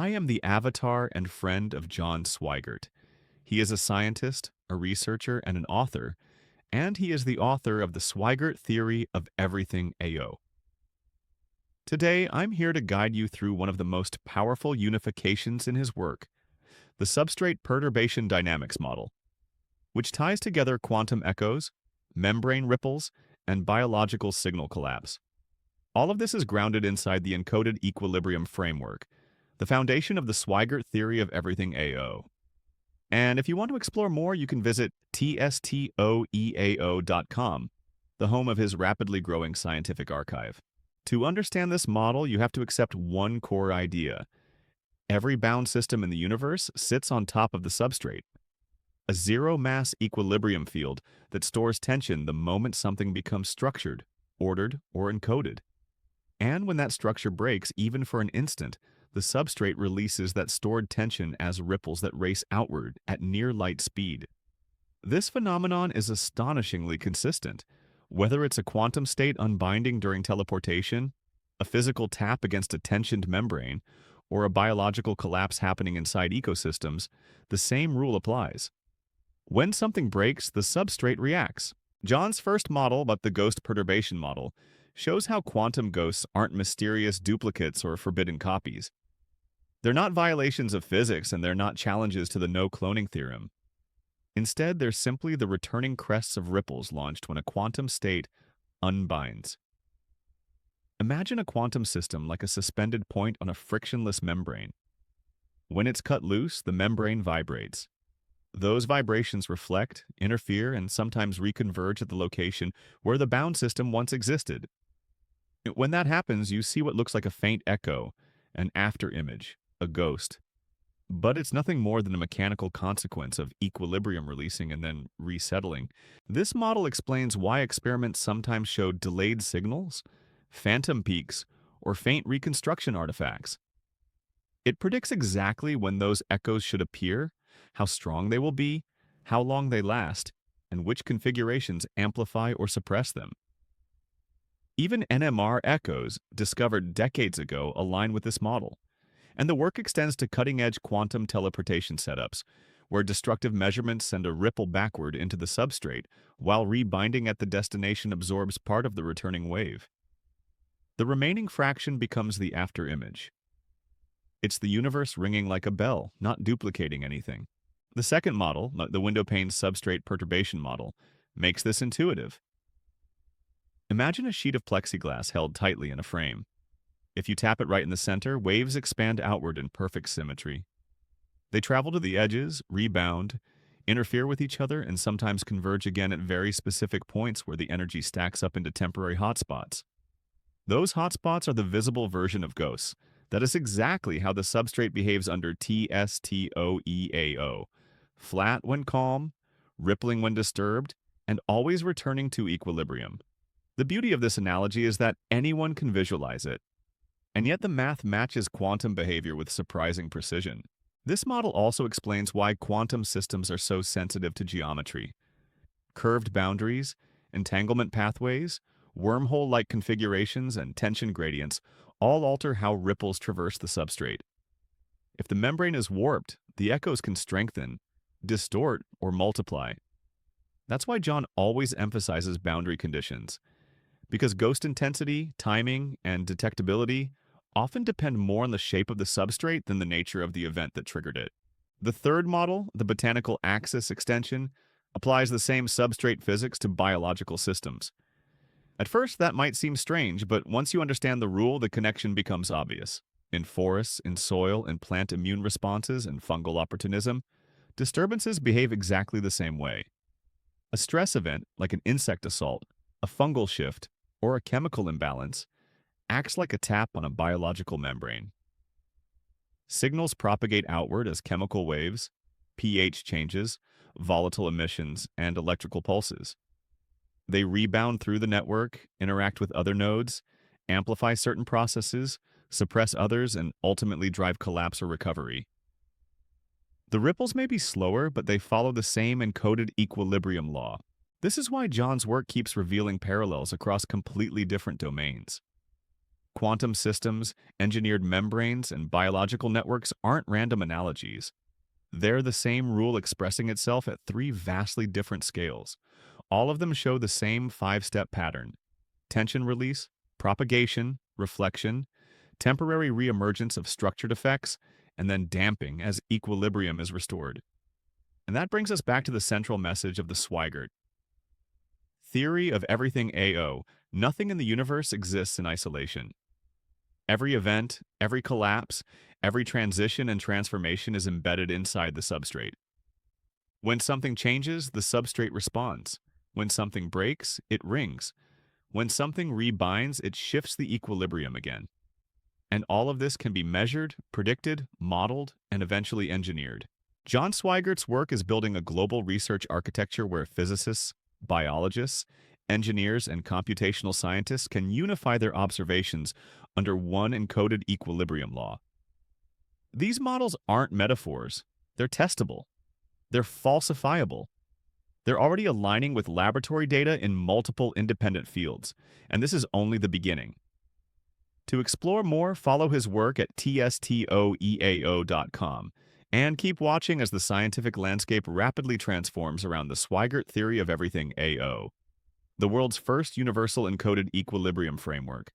I am the avatar and friend of John Swygert. He is a scientist, a researcher, and an author, and he is the author of the Swygert theory of everything AO. Today, I'm here to guide you through one of the most powerful unifications in his work, the Substrate Perturbation Dynamics model, which ties together quantum echoes, membrane ripples, and biological signal collapse. All of this is grounded inside the encoded equilibrium framework, the foundation of the Swygert theory of everything AO. And if you want to explore more, you can visit tstoeao.com, the home of his rapidly growing scientific archive. To understand this model, you have to accept one core idea. Every bound system in the universe sits on top of the substrate, a zero-mass equilibrium field that stores tension the moment something becomes structured, ordered, or encoded. And when that structure breaks, even for an instant, the substrate releases that stored tension as ripples that race outward at near light speed. This phenomenon is astonishingly consistent. Whether it's a quantum state unbinding during teleportation, a physical tap against a tensioned membrane, or a biological collapse happening inside ecosystems, the same rule applies. When something breaks, the substrate reacts. John's first model, but the ghost perturbation model, shows how quantum ghosts aren't mysterious duplicates or forbidden copies. They're not violations of physics, and they're not challenges to the no-cloning theorem. Instead, they're simply the returning crests of ripples launched when a quantum state unbinds. Imagine a quantum system like a suspended point on a frictionless membrane. When it's cut loose, the membrane vibrates. Those vibrations reflect, interfere, and sometimes reconverge at the location where the bound system once existed. When that happens, you see what looks like a faint echo, an afterimage, a ghost. But it's nothing more than a mechanical consequence of equilibrium releasing and then resettling. This model explains why experiments sometimes show delayed signals, phantom peaks, or faint reconstruction artifacts. It predicts exactly when those echoes should appear, how strong they will be, how long they last, and which configurations amplify or suppress them. Even NMR echoes, discovered decades ago, align with this model. And the work extends to cutting-edge quantum teleportation setups, where destructive measurements send a ripple backward into the substrate, while rebinding at the destination absorbs part of the returning wave. The remaining fraction becomes the afterimage. It's the universe ringing like a bell, not duplicating anything. The second model, the windowpane substrate perturbation model, makes this intuitive. Imagine a sheet of plexiglass held tightly in a frame. If you tap it right in the center, waves expand outward in perfect symmetry. They travel to the edges, rebound, interfere with each other, and sometimes converge again at very specific points where the energy stacks up into temporary hotspots. Those hotspots are the visible version of ghosts. That is exactly how the substrate behaves under tstoeao. Flat when calm, rippling when disturbed, and always returning to equilibrium. The beauty of this analogy is that anyone can visualize it. And yet the math matches quantum behavior with surprising precision. This model also explains why quantum systems are so sensitive to geometry. Curved boundaries, entanglement pathways, wormhole-like configurations, and tension gradients all alter how ripples traverse the substrate. If the membrane is warped, the echoes can strengthen, distort, or multiply. That's why John always emphasizes boundary conditions, because ghost intensity, timing, and detectability often depend more on the shape of the substrate than the nature of the event that triggered it. The third model, the botanical axis extension, applies the same substrate physics to biological systems. At first, that might seem strange, but once you understand the rule, the connection becomes obvious. In forests, in soil, in plant immune responses, and fungal opportunism, disturbances behave exactly the same way. A stress event, like an insect assault, a fungal shift, or a chemical imbalance, acts like a tap on a biological membrane. Signals propagate outward as chemical waves, pH changes, volatile emissions, and electrical pulses. They rebound through the network, interact with other nodes, amplify certain processes, suppress others, and ultimately drive collapse or recovery. The ripples may be slower, but they follow the same encoded equilibrium law. This is why John's work keeps revealing parallels across completely different domains. Quantum systems, engineered membranes, and biological networks aren't random analogies. They're the same rule expressing itself at three vastly different scales. All of them show the same five-step pattern: tension release, propagation, reflection, temporary reemergence of structured effects, and then damping as equilibrium is restored. And that brings us back to the central message of the Swygert theory of everything AO. Nothing in the universe exists in isolation. Every event, every collapse, every transition and transformation is embedded inside the substrate. When something changes, the substrate responds. When something breaks, it rings. When something rebinds, it shifts the equilibrium again. And all of this can be measured, predicted, modeled, and eventually engineered. John Swygert's work is building a global research architecture where physicists, biologists, engineers, and computational scientists can unify their observations under one encoded equilibrium law. These models aren't metaphors. They're testable. They're falsifiable. They're already aligning with laboratory data in multiple independent fields, and this is only the beginning. To explore more, follow his work at tstoeao.com, and keep watching as the scientific landscape rapidly transforms around the Swygert theory of everything AO, the world's first universal encoded equilibrium framework.